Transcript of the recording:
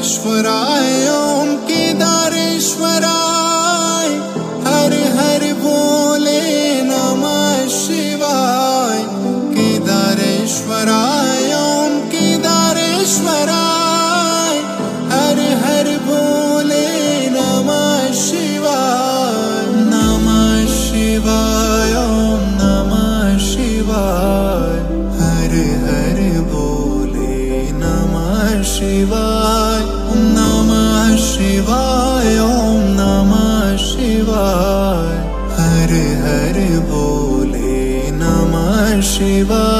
केदारेश्वराय ओम केदारेश्वराय हर हर बोले नमः शिवाय। केदारेश्वराय ओम केदारेश्वराय हर हर बोले नमः शिवाय। नमः शिवाय ओम नमः शिवाय हर हर बोले नमः शिवाय। नमः शिवाय ओम नमः शिवाय हर हर बोले नमः शिवाय।